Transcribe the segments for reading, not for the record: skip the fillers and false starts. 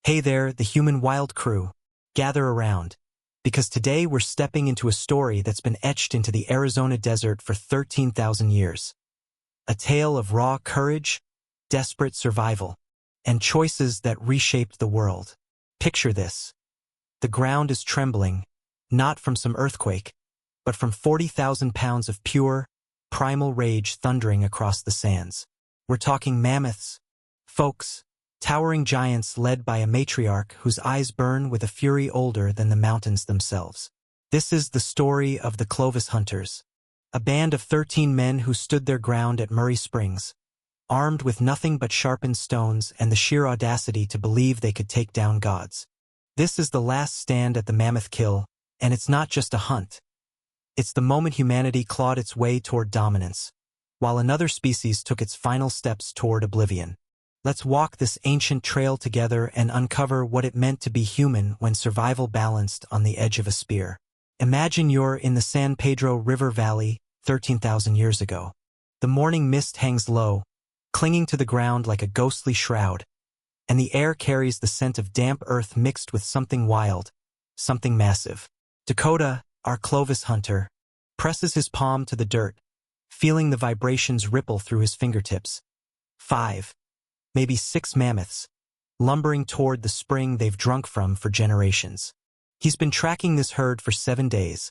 Hey there, the human wild crew. Gather around, because today we're stepping into a story that's been etched into the Arizona desert for 13,000 years. A tale of raw courage, desperate survival, and choices that reshaped the world. Picture this. The ground is trembling, not from some earthquake, but from 40,000 pounds of pure, primal rage thundering across the sands. We're talking mammoths, folks, towering giants led by a matriarch whose eyes burn with a fury older than the mountains themselves. This is the story of the Clovis hunters, a band of 13 men who stood their ground at Murray Springs, armed with nothing but sharpened stones and the sheer audacity to believe they could take down gods. This is the last stand at the Mammoth Kill, and it's not just a hunt. It's the moment humanity clawed its way toward dominance, while another species took its final steps toward oblivion. Let's walk this ancient trail together and uncover what it meant to be human when survival balanced on the edge of a spear. Imagine you're in the San Pedro River Valley 13,000 years ago. The morning mist hangs low, clinging to the ground like a ghostly shroud, and the air carries the scent of damp earth mixed with something wild, something massive. Dakota, our Clovis hunter, presses his palm to the dirt, feeling the vibrations ripple through his fingertips. 5, maybe 6 mammoths, lumbering toward the spring they've drunk from for generations. He's been tracking this herd for 7 days,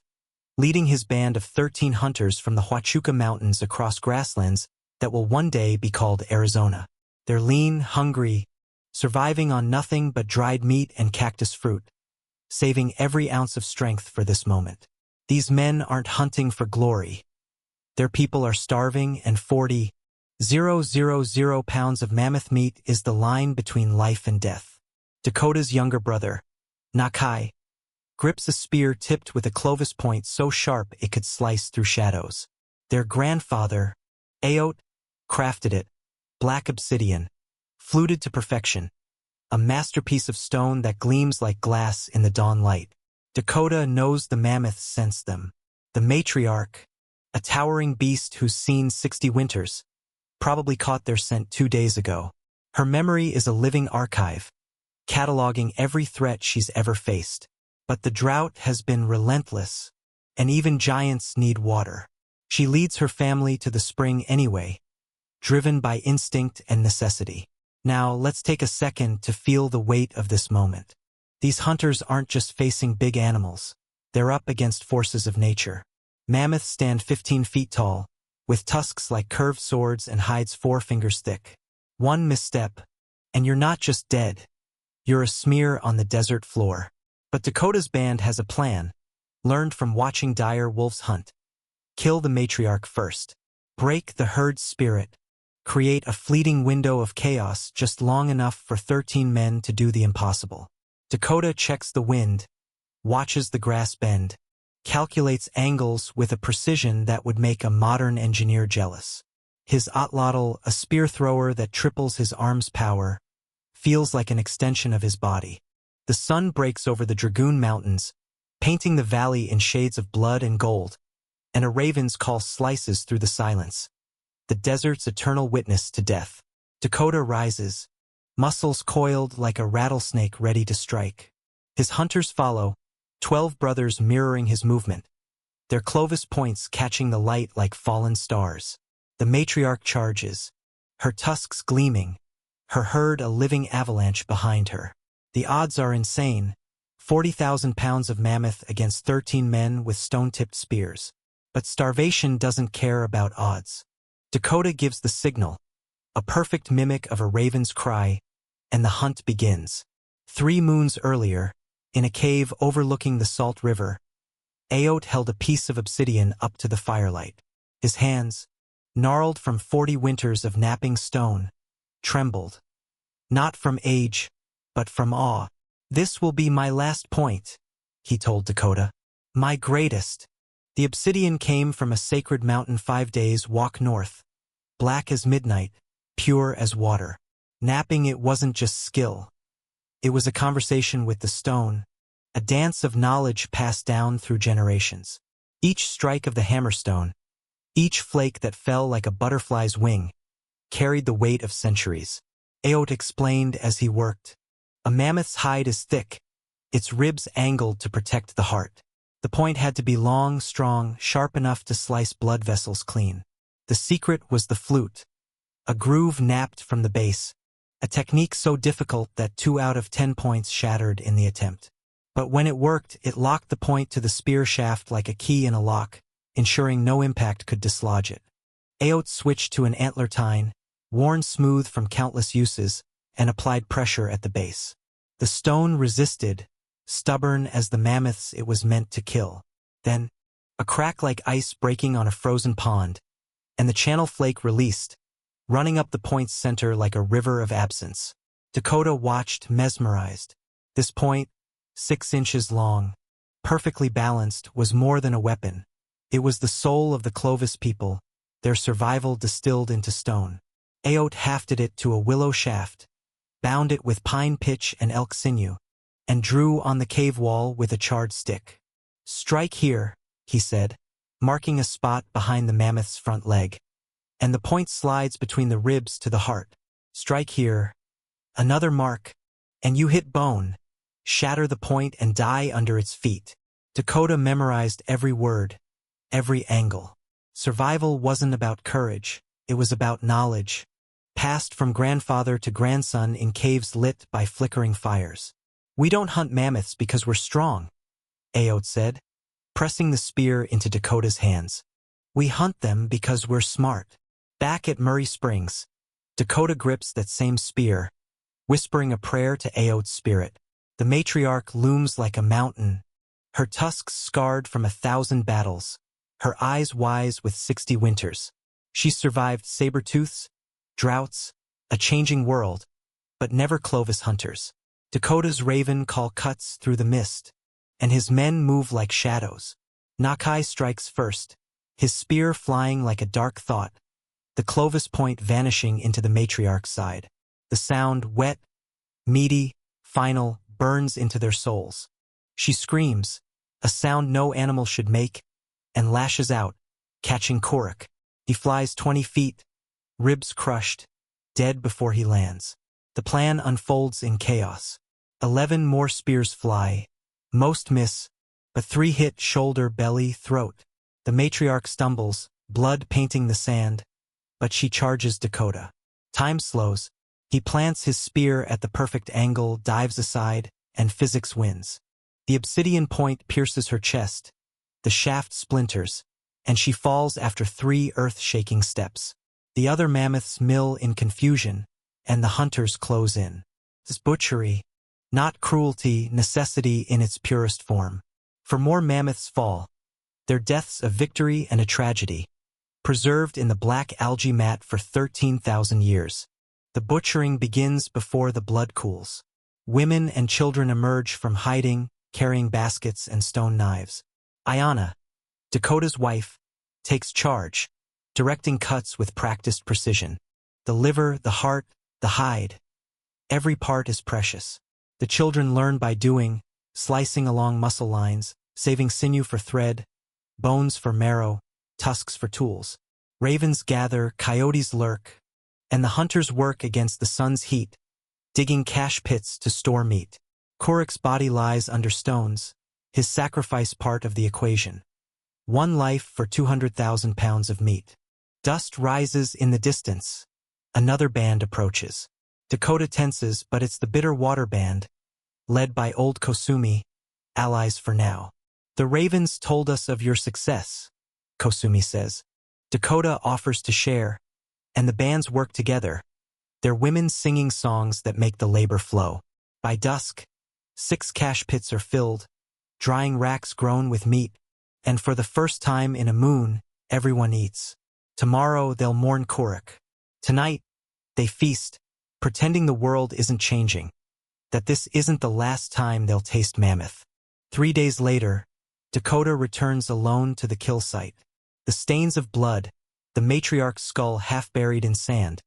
leading his band of 13 hunters from the Huachuca Mountains across grasslands that will one day be called Arizona. They're lean, hungry, surviving on nothing but dried meat and cactus fruit, saving every ounce of strength for this moment. These men aren't hunting for glory. Their people are starving, and 40,000 pounds of mammoth meat is the line between life and death. Dakota's younger brother, Nakai, grips a spear tipped with a Clovis point so sharp it could slice through shadows. Their grandfather, Aot, crafted it, black obsidian, fluted to perfection, a masterpiece of stone that gleams like glass in the dawn light. Dakota knows the mammoths sense them. The matriarch, a towering beast who's seen 60 winters, probably caught their scent 2 days ago. Her memory is a living archive, cataloging every threat she's ever faced. But the drought has been relentless, and even giants need water. She leads her family to the spring anyway, driven by instinct and necessity. Now, let's take a second to feel the weight of this moment. These hunters aren't just facing big animals. They're up against forces of nature. Mammoths stand 15 feet tall, with tusks like curved swords and hides 4 fingers thick. One misstep, and you're not just dead. You're a smear on the desert floor. But Dakota's band has a plan, learned from watching dire wolves hunt. Kill the matriarch first. Break the herd's spirit. Create a fleeting window of chaos just long enough for 13 men to do the impossible. Dakota checks the wind, watches the grass bend, calculates angles with a precision that would make a modern engineer jealous. His otlotl, a spear thrower that triples his arm's power, feels like an extension of his body. The sun breaks over the Dragoon Mountains, painting the valley in shades of blood and gold, and a raven's call slices through the silence, the desert's eternal witness to death. Dakota rises, muscles coiled like a rattlesnake ready to strike. His hunters follow, 12 brothers mirroring his movement, their Clovis points catching the light like fallen stars. The matriarch charges, her tusks gleaming, her herd a living avalanche behind her. The odds are insane, 40,000 pounds of mammoth against 13 men with stone-tipped spears. But starvation doesn't care about odds. Dakota gives the signal, a perfect mimic of a raven's cry, and the hunt begins. 3 moons earlier, in a cave overlooking the Salt River, Aot held a piece of obsidian up to the firelight. His hands, gnarled from 40 winters of napping stone, trembled. Not from age, but from awe. "This will be my last point," he told Dakota. "My greatest." The obsidian came from a sacred mountain 5 days' walk north, black as midnight, pure as water. Napping it wasn't just skill. It was a conversation with the stone, a dance of knowledge passed down through generations. Each strike of the hammerstone, each flake that fell like a butterfly's wing, carried the weight of centuries. Aot explained as he worked. A mammoth's hide is thick, its ribs angled to protect the heart. The point had to be long, strong, sharp enough to slice blood vessels clean. The secret was the flute, a groove napped from the base, a technique so difficult that 2 out of 10 points shattered in the attempt. But when it worked, it locked the point to the spear shaft like a key in a lock, ensuring no impact could dislodge it. Aot switched to an antler tine, worn smooth from countless uses, and applied pressure at the base. The stone resisted, stubborn as the mammoths it was meant to kill. Then, a crack like ice breaking on a frozen pond, and the channel flake released, running up the point's center like a river of absence. Dakota watched, mesmerized. This point, 6 inches long, perfectly balanced, was more than a weapon. It was the soul of the Clovis people, their survival distilled into stone. Aot hafted it to a willow shaft, bound it with pine pitch and elk sinew, and drew on the cave wall with a charred stick. "Strike here," he said, marking a spot behind the mammoth's front leg. And the point slides between the ribs to the heart. "Strike here." Another mark, and you hit bone. Shatter the point and die under its feet. Dakota memorized every word, every angle. Survival wasn't about courage, it was about knowledge, passed from grandfather to grandson in caves lit by flickering fires. "We don't hunt mammoths because we're strong," Aot said, pressing the spear into Dakota's hands. "We hunt them because we're smart." Back at Murray Springs, Dakota grips that same spear, whispering a prayer to Aot's spirit. The matriarch looms like a mountain, her tusks scarred from 1,000 battles, her eyes wise with 60 winters. She survived saber-tooths, droughts, a changing world, but never Clovis hunters. Dakota's raven call cuts through the mist, and his men move like shadows. Nakai strikes first, his spear flying like a dark thought, the Clovis point vanishing into the matriarch's side. The sound, wet, meaty, final, burns into their souls. She screams, a sound no animal should make, and lashes out, catching Korik. He flies 20 feet, ribs crushed, dead before he lands. The plan unfolds in chaos. 11 more spears fly. Most miss, but 3 hit shoulder, belly, throat. The matriarch stumbles, blood painting the sand, but she charges Dakota. Time slows. He plants his spear at the perfect angle, dives aside, and physics wins. The obsidian point pierces her chest. The shaft splinters, and she falls after 3 earth-shaking steps. The other mammoths mill in confusion, and the hunters close in. This butchery, not cruelty, necessity in its purest form. For more mammoths fall, their deaths a victory and a tragedy, preserved in the black algae mat for 13,000 years. The butchering begins before the blood cools. Women and children emerge from hiding, carrying baskets and stone knives. Ayana, Dakota's wife, takes charge, directing cuts with practiced precision. The liver, the heart, the hide. Every part is precious. The children learn by doing, slicing along muscle lines, saving sinew for thread, bones for marrow, tusks for tools. Ravens gather, coyotes lurk, and the hunters work against the sun's heat, digging cache pits to store meat. Korik's body lies under stones, his sacrifice part of the equation. 1 life for 200,000 pounds of meat. Dust rises in the distance. Another band approaches. Dakota tenses, but it's the Bitter Water Band, led by Old Kosumi, allies for now. "The ravens told us of your success," Kosumi says. Dakota offers to share, and the bands work together, their women singing songs that make the labor flow. By dusk, 6 cache pits are filled, drying racks grown with meat, and for the first time in a moon, everyone eats. Tomorrow they'll mourn Korik. Tonight, they feast, pretending the world isn't changing, that this isn't the last time they'll taste mammoth. 3 days later, Dakota returns alone to the kill site. The stains of blood, the matriarch's skull half buried in sand,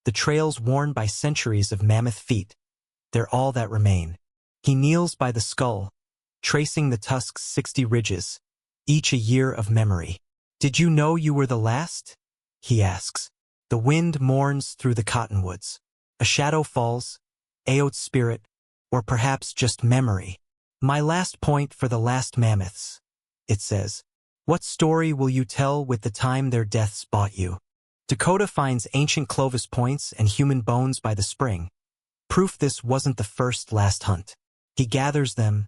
the trails worn by centuries of mammoth feet, they're all that remain. He kneels by the skull, tracing the tusk's 60 ridges, each a year of memory. "Did you know you were the last?" he asks. The wind mourns through the cottonwoods. A shadow falls, Aot's spirit, Or perhaps just memory. My last point for the last mammoths. It says, what story will you tell with the time their deaths bought you? Dakota finds ancient Clovis points and human bones by the spring. Proof this wasn't the first last hunt. He gathers them,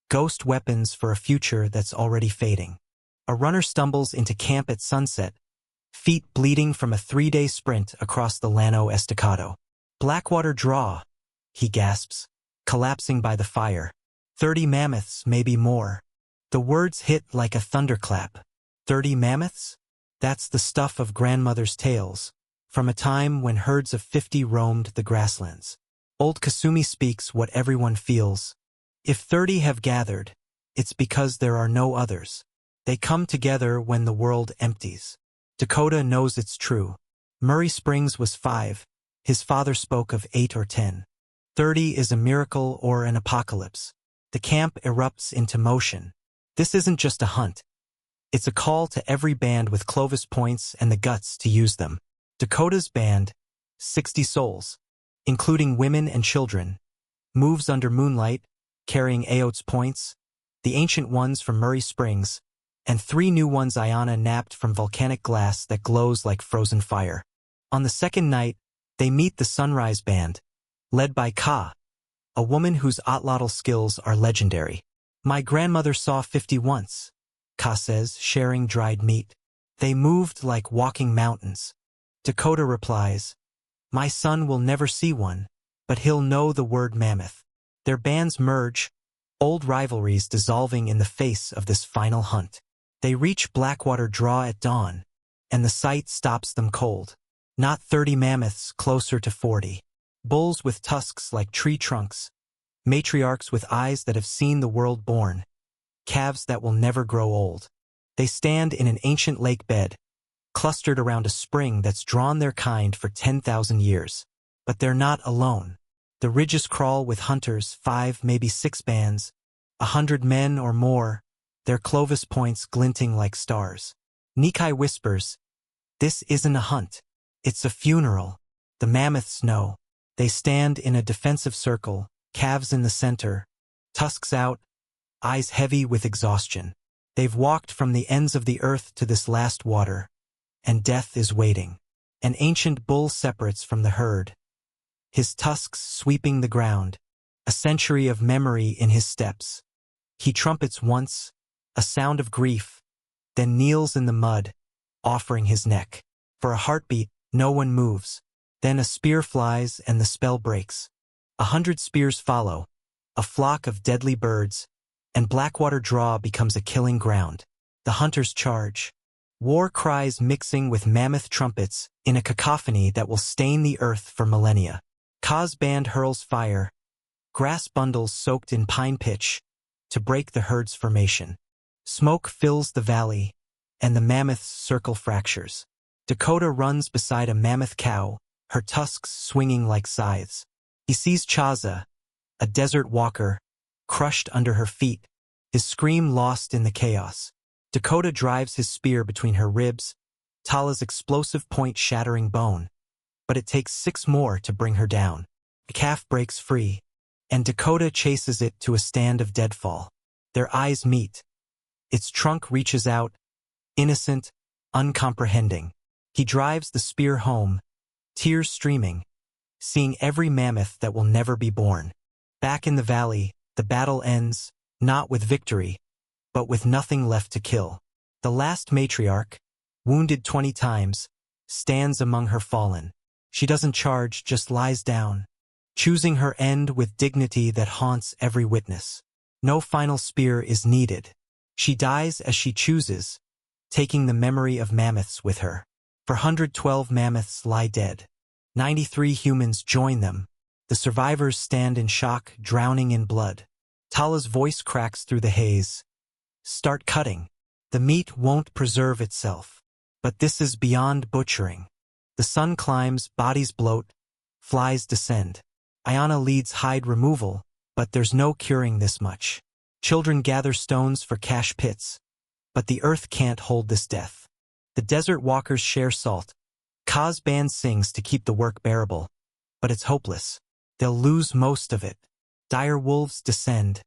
ghost weapons for a future that's already fading. A runner stumbles into camp at sunset, feet bleeding from a 3-day sprint across the Llano Estacado. Blackwater draw, he gasps, collapsing by the fire. 30 mammoths, maybe more. The words hit like a thunderclap. 30 mammoths? That's the stuff of grandmother's tales, from a time when herds of 50 roamed the grasslands. Old Kasumi speaks what everyone feels. If 30 have gathered, it's because there are no others. They come together when the world empties. Dakota knows it's true. Murray Springs was 5. His father spoke of 8 or 10. 30 is a miracle or an apocalypse. The camp erupts into motion. This isn't just a hunt. It's a call to every band with Clovis points and the guts to use them. Dakota's band, 60 souls, including women and children, moves under moonlight, carrying Aote's points, the ancient ones from Murray Springs, and 3 new ones Ayana napped from volcanic glass that glows like frozen fire. On the second night, they meet the Sunrise Band, led by Ka, a woman whose otlotl skills are legendary. My grandmother saw 50 once, Ka says, sharing dried meat. They moved like walking mountains. Dakota replies, my son will never see one, but he'll know the word mammoth. Their bands merge, old rivalries dissolving in the face of this final hunt. They reach Blackwater Draw at dawn, and the sight stops them cold. Not 30 mammoths, closer to 40. Bulls with tusks like tree trunks, matriarchs with eyes that have seen the world born, calves that will never grow old. They stand in an ancient lake bed, clustered around a spring that's drawn their kind for 10,000 years. But they're not alone. The ridges crawl with hunters, 5, maybe 6 bands, 100 men or more, their Clovis points glinting like stars. Nikai whispers, this isn't a hunt. It's a funeral. The mammoths know. They stand in a defensive circle, calves in the center, tusks out, eyes heavy with exhaustion. They've walked from the ends of the earth to this last water, and death is waiting. An ancient bull separates from the herd, his tusks sweeping the ground, a century of memory in his steps. He trumpets once, a sound of grief, then kneels in the mud, offering his neck. For a heartbeat, no one moves. Then a spear flies and the spell breaks. 100 spears follow, a flock of deadly birds, and Blackwater Draw becomes a killing ground. The hunters charge, war cries mixing with mammoth trumpets in a cacophony that will stain the earth for millennia. Ka's band hurls fire, grass bundles soaked in pine pitch, to break the herd's formation. Smoke fills the valley, and the mammoth's circle fractures. Dakota runs beside a mammoth cow, her tusks swinging like scythes. He sees Chaza, a desert walker, crushed under her feet, his scream lost in the chaos. Dakota drives his spear between her ribs, Tala's explosive point shattering bone. But it takes 6 more to bring her down. The calf breaks free, and Dakota chases it to a stand of deadfall. Their eyes meet. Its trunk reaches out, innocent, uncomprehending. He drives the spear home, tears streaming, seeing every mammoth that will never be born. Back in the valley, the battle ends, not with victory, but with nothing left to kill. The last matriarch, wounded 20 times, stands among her fallen. She doesn't charge, just lies down, choosing her end with dignity that haunts every witness. No final spear is needed. She dies as she chooses, taking the memory of mammoths with her. For 112 mammoths lie dead. 93 humans join them. The survivors stand in shock, drowning in blood. Tala's voice cracks through the haze. Start cutting. The meat won't preserve itself. But this is beyond butchering. The sun climbs, bodies bloat, flies descend. Ayana leads hide removal, but there's no curing this much. Children gather stones for cache pits, but the earth can't hold this death. The desert walkers share salt. Ka's band sings to keep the work bearable, but it's hopeless. They'll lose most of it. Dire wolves descend,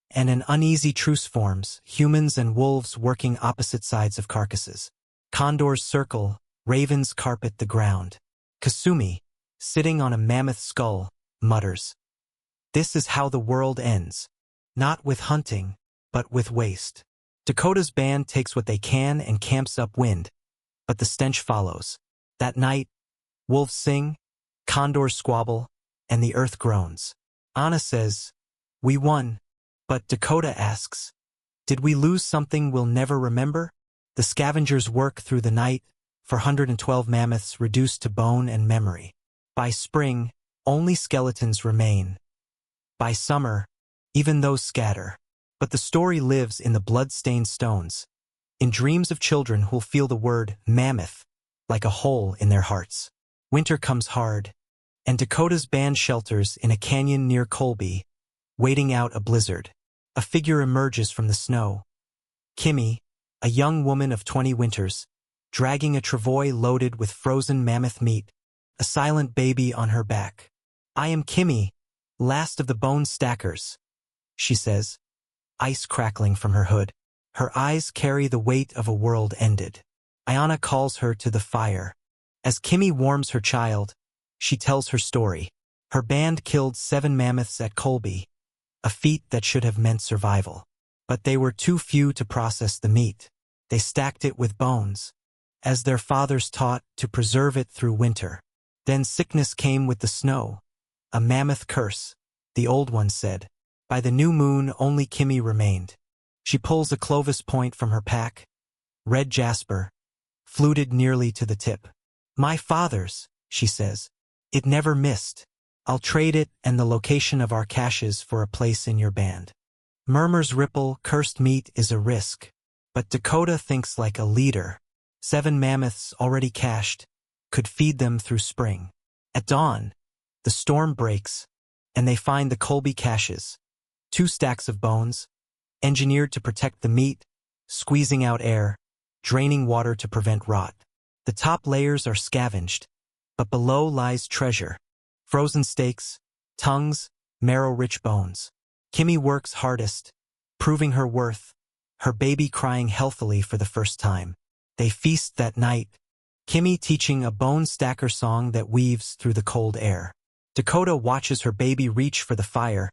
and an uneasy truce forms, humans and wolves working opposite sides of carcasses. Condors circle, ravens carpet the ground. Kasumi, sitting on a mammoth skull, mutters, "This is how the world ends. Not with hunting, but with waste." Dakota's band takes what they can and camps upwind, but the stench follows. That night, wolves sing, condors squabble, and the earth groans. Anna says, "We won," but Dakota asks, "Did we lose something we'll never remember?" The scavengers work through the night, 412 mammoths reduced to bone and memory. By spring, only skeletons remain. By summer, even those scatter. But the story lives in the blood-stained stones, in dreams of children who'll feel the word mammoth like a hole in their hearts. Winter comes hard, and Dakota's band shelters in a canyon near Colby, waiting out a blizzard. A figure emerges from the snow. Kimmy, a young woman of 20 winters, dragging a travois loaded with frozen mammoth meat, a silent baby on her back. "I am Kimmy, last of the bone stackers," she says, ice crackling from her hood. Her eyes carry the weight of a world ended. Ayana calls her to the fire. As Kimmy warms her child, she tells her story. Her band killed 7 mammoths at Colby, a feat that should have meant survival. But they were too few to process the meat. They stacked it with bones, as their fathers taught, to preserve it through winter. Then sickness came with the snow. A mammoth curse, the old one said. By the new moon, only Kimmy remained. She pulls a Clovis point from her pack, red jasper, fluted nearly to the tip. "My father's," she says. "It never missed. I'll trade it and the location of our caches for a place in your band." Murmurs ripple, cursed meat is a risk. But Dakota thinks like a leader. 7 mammoths already cached, could feed them through spring. At dawn, the storm breaks, and they find the Colby caches. 2 stacks of bones, engineered to protect the meat, squeezing out air, draining water to prevent rot. The top layers are scavenged, but below lies treasure. Frozen steaks, tongues, marrow-rich bones. Kimmy works hardest, proving her worth, her baby crying healthily for the first time. They feast that night, Kimmy teaching a bone stacker song that weaves through the cold air. Dakota watches her baby reach for the fire,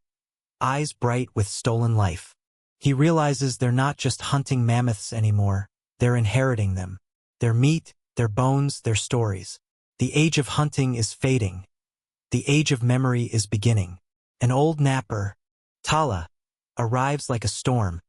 eyes bright with stolen life. He realizes they're not just hunting mammoths anymore, they're inheriting them. Their meat, their bones, their stories. The age of hunting is fading. The age of memory is beginning. An old napper, Tala, arrives like a storm,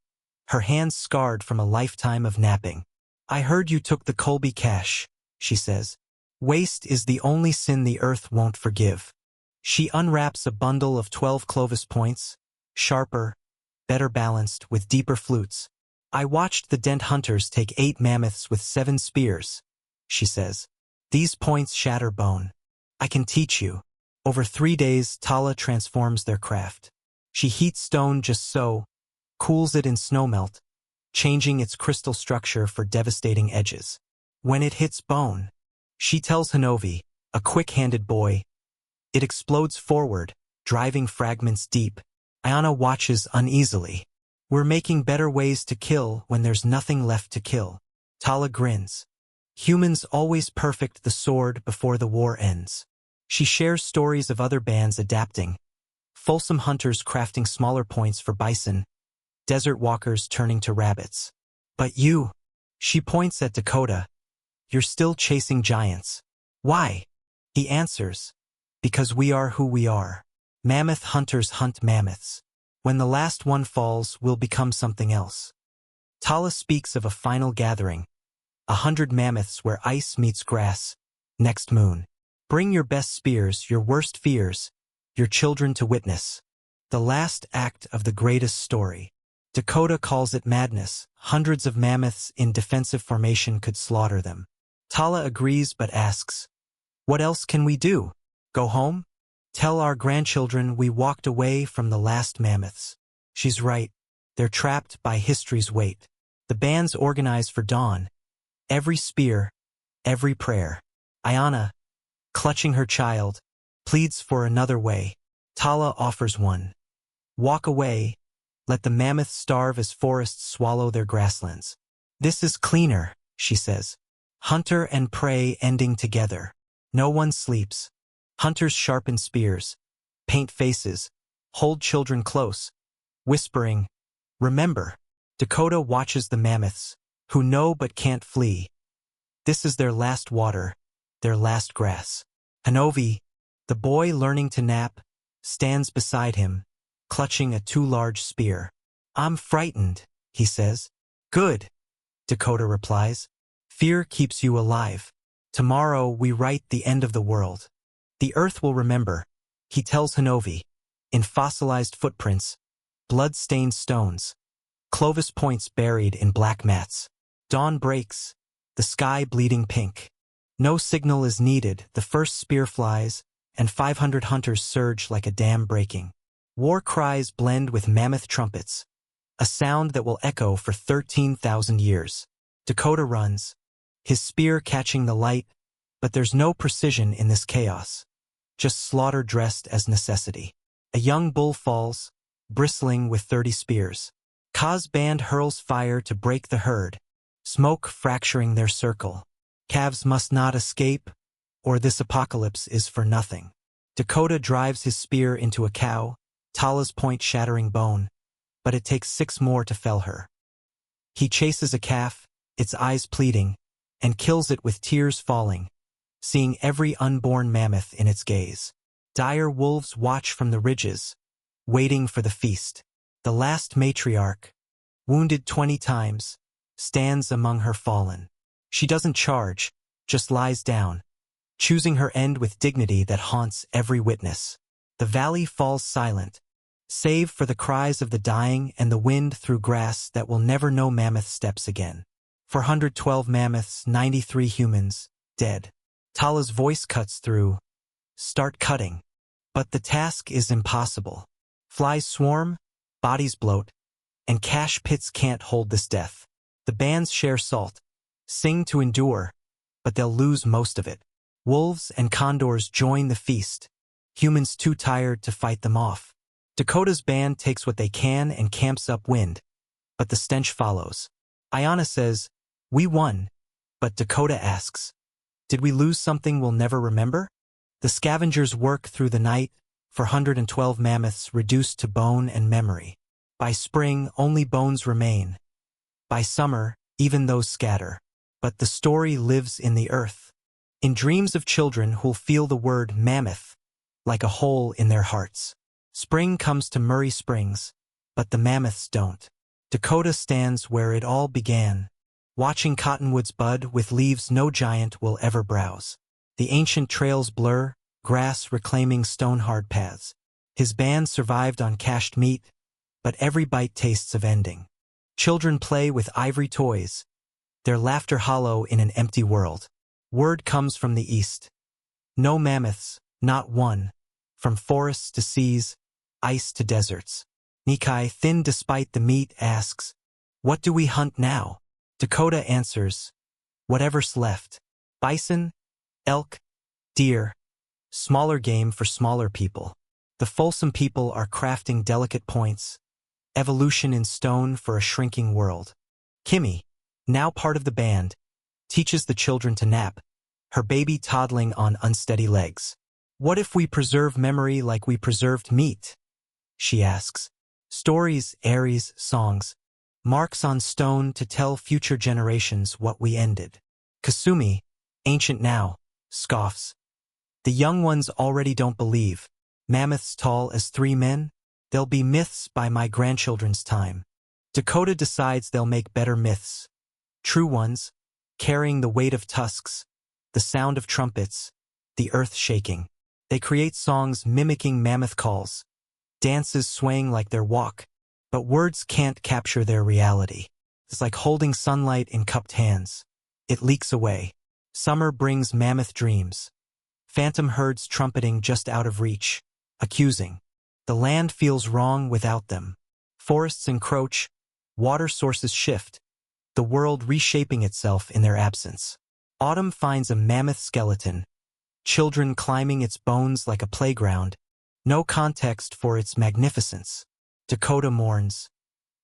her hands scarred from a lifetime of napping. "I heard you took the Colby cache," she says. "Waste is the only sin the earth won't forgive." She unwraps a bundle of 12 Clovis points, sharper, better balanced, with deeper flutes. "I watched the Dent hunters take 8 mammoths with 7 spears," she says. "These points shatter bone. I can teach you." Over 3 days, Tala transforms their craft. She heats stone just so, cools it in snowmelt, changing its crystal structure for devastating edges. When it hits bone, she tells Hanovi, a quick-handed boy, it explodes forward, driving fragments deep. Ayana watches uneasily. "We're making better ways to kill when there's nothing left to kill." Tala grins. "Humans always perfect the sword before the war ends." She shares stories of other bands adapting. Folsom hunters crafting smaller points for bison, desert walkers turning to rabbits. "But you," she points at Dakota, "you're still chasing giants." "Why?" He answers, "Because we are who we are. Mammoth hunters hunt mammoths. When the last one falls, we'll become something else." Tala speaks of a final gathering, 100 mammoths where ice meets grass, next moon. "Bring your best spears, your worst fears, your children to witness. The last act of the greatest story." Dakota calls it madness. Hundreds of mammoths in defensive formation could slaughter them. Tala agrees but asks, "What else can we do? Go home? Tell our grandchildren we walked away from the last mammoths?" She's right. They're trapped by history's weight. The bands organize for dawn. Every spear, every prayer. Ayana, clutching her child, pleads for another way. Tala offers one. Walk away. Let the mammoths starve as forests swallow their grasslands. This is cleaner, she says. Hunter and prey ending together. No one sleeps. Hunters sharpen spears, paint faces, hold children close, whispering, remember. Dakota watches the mammoths, who know but can't flee. This is their last water, their last grass. Hanovi, the boy learning to nap, stands beside him, clutching a too large spear. I'm frightened, he says. Good, Dakota replies. Fear keeps you alive. Tomorrow we write the end of the world. The earth will remember, he tells Hanovi, in fossilized footprints, blood-stained stones, Clovis points buried in black mats. Dawn breaks, the sky bleeding pink. No signal is needed, the first spear flies, and 500 hunters surge like a dam breaking. War cries blend with mammoth trumpets, a sound that will echo for 13,000 years. Dakota runs, his spear catching the light, but there's no precision in this chaos, just slaughter dressed as necessity. A young bull falls, bristling with 30 spears. Ka's band hurls fire to break the herd, smoke fracturing their circle. Calves must not escape, or this apocalypse is for nothing. Dakota drives his spear into a cow, Tala's point shattering bone, but it takes 6 more to fell her. He chases a calf, its eyes pleading, and kills it with tears falling, seeing every unborn mammoth in its gaze. Dire wolves watch from the ridges, waiting for the feast. The last matriarch, wounded 20 times, stands among her fallen. She doesn't charge, just lies down, choosing her end with dignity that haunts every witness. The valley falls silent, save for the cries of the dying and the wind through grass that will never know mammoth steps again. 412 mammoths, 93 humans, dead. Tala's voice cuts through. Start cutting. But the task is impossible. Flies swarm, bodies bloat, and cache pits can't hold this death. The bands share salt, sing to endure, but they'll lose most of it. Wolves and condors join the feast, humans too tired to fight them off. Dakota's band takes what they can and camps upwind, but the stench follows. Ayana says, we won, but Dakota asks, did we lose something we'll never remember? The scavengers work through the night, 412 mammoths reduced to bone and memory. By spring, only bones remain. By summer, even those scatter. But the story lives in the earth, in dreams of children who'll feel the word mammoth like a hole in their hearts. Spring comes to Murray Springs, but the mammoths don't. Dakota stands where it all began, watching cottonwoods bud with leaves no giant will ever browse. The ancient trails blur, grass reclaiming stone-hard paths. His band survived on cached meat, but every bite tastes of ending. Children play with ivory toys, their laughter hollow in an empty world. Word comes from the east. No mammoths, not one, from forests to seas, ice to deserts. Nikai, thin despite the meat, asks, what do we hunt now? Dakota answers, whatever's left. Bison, elk, deer, smaller game for smaller people. The fulsome people are crafting delicate points, evolution in stone for a shrinking world. Kimmy, now part of the band, teaches the children to nap, her baby toddling on unsteady legs. What if we preserve memory like we preserved meat? She asks. Stories, Aries, songs, marks on stone to tell future generations what we ended. Kasumi, ancient now, scoffs. The young ones already don't believe. Mammoths tall as 3 men? They'll be myths by my grandchildren's time. Dakota decides they'll make better myths. True ones, carrying the weight of tusks, the sound of trumpets, the earth shaking. They create songs mimicking mammoth calls, dances swaying like their walk, but words can't capture their reality. It's like holding sunlight in cupped hands. It leaks away. Summer brings mammoth dreams. Phantom herds trumpeting just out of reach, accusing. The land feels wrong without them. Forests encroach, water sources shift, the world reshaping itself in their absence. Autumn finds a mammoth skeleton, children climbing its bones like a playground, no context for its magnificence. Dakota mourns.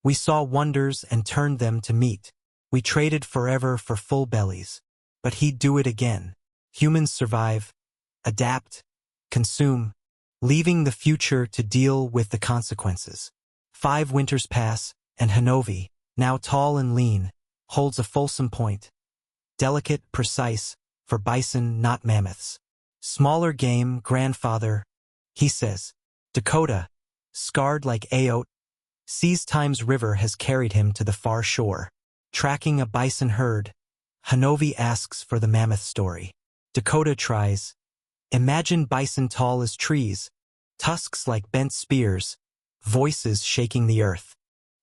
We saw wonders and turned them to meat. We traded forever for full bellies. But he'd do it again. Humans survive, adapt, consume, leaving the future to deal with the consequences. 5 winters pass, and Hanovi, now tall and lean, holds a fulsome point. Delicate, precise, for bison, not mammoths. Smaller game, grandfather, he says. Dakota, scarred like Aote, sees time's river has carried him to the far shore. Tracking a bison herd, Hanovi asks for the mammoth story. Dakota tries. Imagine bison tall as trees, tusks like bent spears, voices shaking the earth.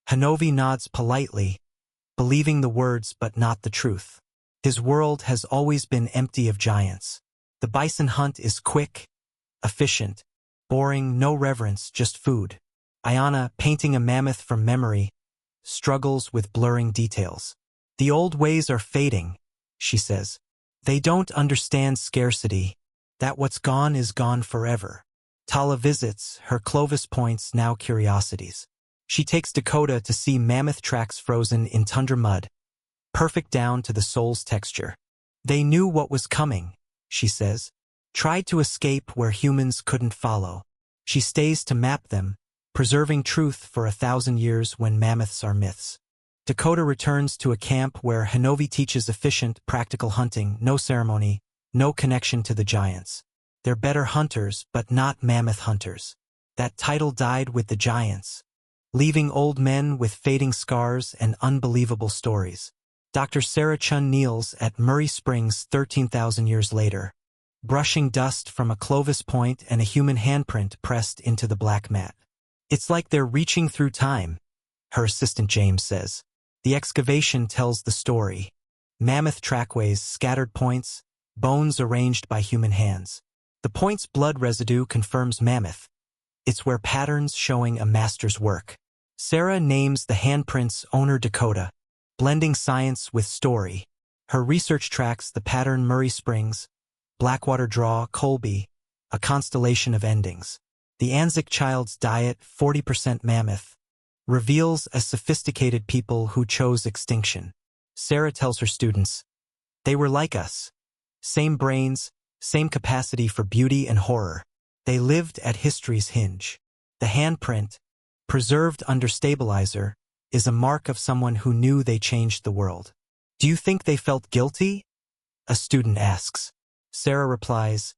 Hanovi nods politely, believing the words but not the truth. His world has always been empty of giants. The bison hunt is quick, efficient, boring, no reverence, just food. Ayana, painting a mammoth from memory, struggles with blurring details. The old ways are fading, she says. They don't understand scarcity, that what's gone is gone forever. Tala visits, her Clovis points now curiosities. She takes Dakota to see mammoth tracks frozen in tundra mud, perfect down to the sole's texture. They knew what was coming, she says, tried to escape where humans couldn't follow. She stays to map them, preserving truth for 1,000 years when mammoths are myths. Dakota returns to a camp where Hanovi teaches efficient, practical hunting, no ceremony, no connection to the giants. They're better hunters, but not mammoth hunters. That title died with the giants, leaving old men with fading scars and unbelievable stories. Dr. Sarah Chun kneels at Murray Springs 13,000 years later, brushing dust from a Clovis point and a human handprint pressed into the black mat. It's like they're reaching through time, her assistant James says. The excavation tells the story. Mammoth trackways, scattered points, bones arranged by human hands. The point's blood residue confirms mammoth. It's where patterns showing a master's work. Sarah names the handprint's owner Dakota, blending science with story. Her research tracks the pattern Murray Springs, Blackwater Draw, Colby, a constellation of endings. The Anzac child's diet, 40% mammoth, reveals a sophisticated people who chose extinction. Sarah tells her students, they were like us. Same brains, same capacity for beauty and horror. They lived at history's hinge. The handprint, preserved under stabilizer, is a mark of someone who knew they changed the world. Do you think they felt guilty? A student asks. Sarah replies,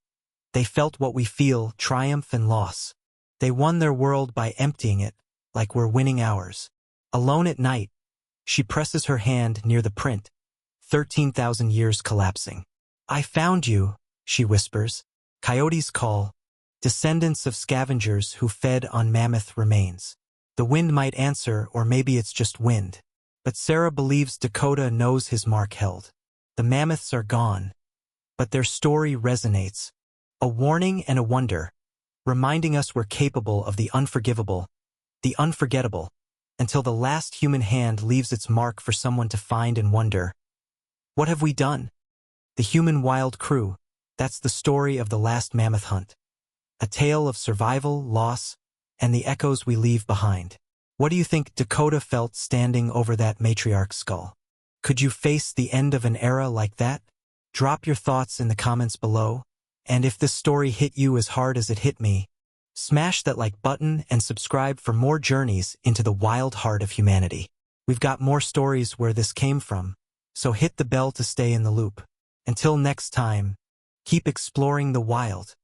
they felt what we feel, triumph and loss. They won their world by emptying it, like we're winning ours. Alone at night, she presses her hand near the print, 13,000 years collapsing. I found you, she whispers. Coyotes call, descendants of scavengers who fed on mammoth remains. The wind might answer, or maybe it's just wind. But Sarah believes Dakota knows his mark held. The mammoths are gone, but their story resonates. A warning and a wonder, reminding us we're capable of the unforgivable, the unforgettable, until the last human hand leaves its mark for someone to find and wonder. What have we done? The human wild crew, that's the story of the last mammoth hunt. A tale of survival, loss, and the echoes we leave behind. What do you think Dakota felt standing over that matriarch's skull? Could you face the end of an era like that? Drop your thoughts in the comments below. And if this story hit you as hard as it hit me, smash that like button and subscribe for more journeys into the wild heart of humanity. We've got more stories where this came from, so hit the bell to stay in the loop. Until next time, keep exploring the wild.